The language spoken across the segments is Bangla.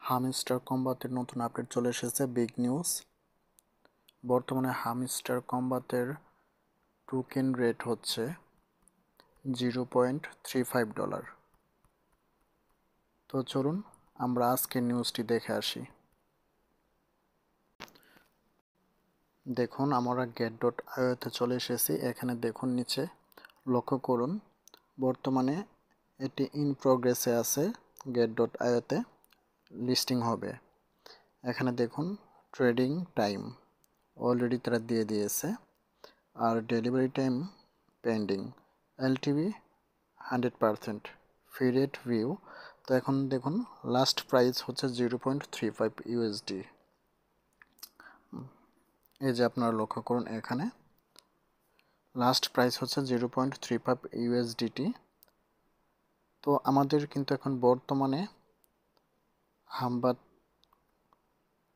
হামস্টার কম্বাতের নতুন আপডেট চলে এসেছে, বিগ নিউজ। বর্তমানে হামস্টার কম্বাতের টোকেন রেট হচ্ছে $0.35। তো চলুন আমরা আজকের নিউজটি দেখে আসি। দেখুন, আমরা get.io-তে চলে এসেছি। এখানে দেখুন, নিচে লক্ষ্য করুন, বর্তমানে এটি ইন প্রোগ্রেসে আছে। get.io-তে লিস্টিং হবে। এখানে দেখুন ট্রেডিং টাইম অলরেডি তারা দিয়ে দিয়েছে, আর delivery time pending, LTV 100%, free rate view. তো এখন দেখুন লাস্ট প্রাইস হচ্ছে $0.35। এই যে আপনারা লক্ষ্য করুন, এখানে লাস্ট প্রাইস হচ্ছে $0.35। তো আমাদের কিন্তু এখন বর্তমানে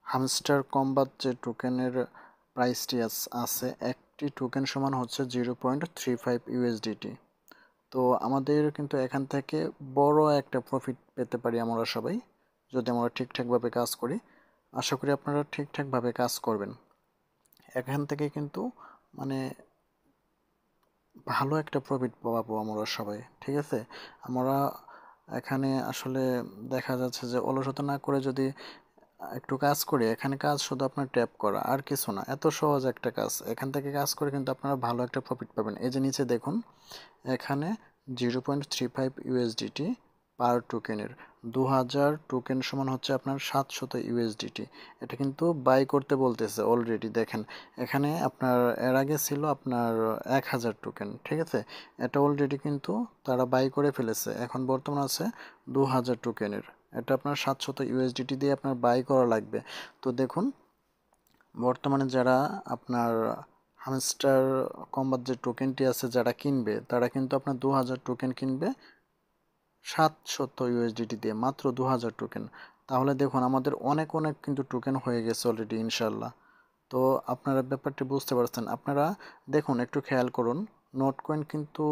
হামস্টার কম্বাত যে টোকেনের প্রাইসটি আছে, একটি টোকেন সমান হচ্ছে $0.35। তো আমাদের কিন্তু এখান থেকে বড় একটা প্রফিট পেতে পারি আমরা সবাই, যদি আমরা ঠিকঠাকভাবে কাজ করি। আশা করি আপনারা ঠিকঠাকভাবে কাজ করবেন। এখান থেকে কিন্তু মানে ভালো একটা প্রফিট পাবো আমরা সবাই, ঠিক আছে। আমরা এখানে আসলে দেখা যাচ্ছে যে অলসতা না করে যদি একটু কাজ করি, এখানে কাজ শুধু আপনার ট্যাপ করা, আর কিছু না। এত সহজ একটা কাজ, এখান থেকে কাজ করে কিন্তু আপনারা ভালো একটা প্রফিট পাবেন। এই যে নিচে দেখুন, এখানে $0.35 পার টোকেনের 2000 টোকেন সমান হচ্ছে আপনার $700। এটা কিন্তু বাই করতে বলতেছে অলরেডি। দেখেন এখানে আপনার এর আগে ছিল আপনার 1000 টোকেন, ঠিক আছে। এটা অলরেডি কিন্তু তারা বাই করে ফেলেছে। এখন বর্তমান আছে 2000 টোকেনের। এটা আপনার $700 দিয়ে আপনার বাই করা লাগবে। তো দেখুন, বর্তমানে যারা আপনার হামস্টার কম্বাত যে টোকেনটি আছে যারা কিনবে, তারা কিন্তু আপনার 2000 টোকেন কিনবে $700 দিয়ে, মাত্র 2000 টোকেন। তাহলে দেখুন আমাদের অনেক অনেক কিন্তু টোকেন হয়ে গেছে অলরেডি, ইনশাল্লাহ। তো আপনারা ব্যাপারটি বুঝতে পারছেন। আপনারা দেখুন, একটু খেয়াল করুন, নোট কয়েন কিন্তু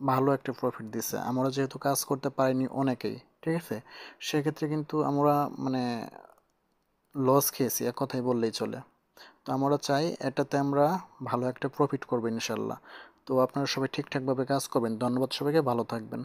ভালো একটা প্রফিট দিছে। আমরা যেহেতু কাজ করতে পারিনি অনেকেই, ঠিক আছে, সেক্ষেত্রে কিন্তু আমরা মানে লস খেয়েছি, এক কথাই বললেই চলে। তো আমরা চাই এটাতে আমরা ভালো একটা প্রফিট করবো ইনশাল্লাহ। তো আপনারা সবাই ঠিকঠাকভাবে কাজ করবেন। ধন্যবাদ সবাইকে, ভালো থাকবেন।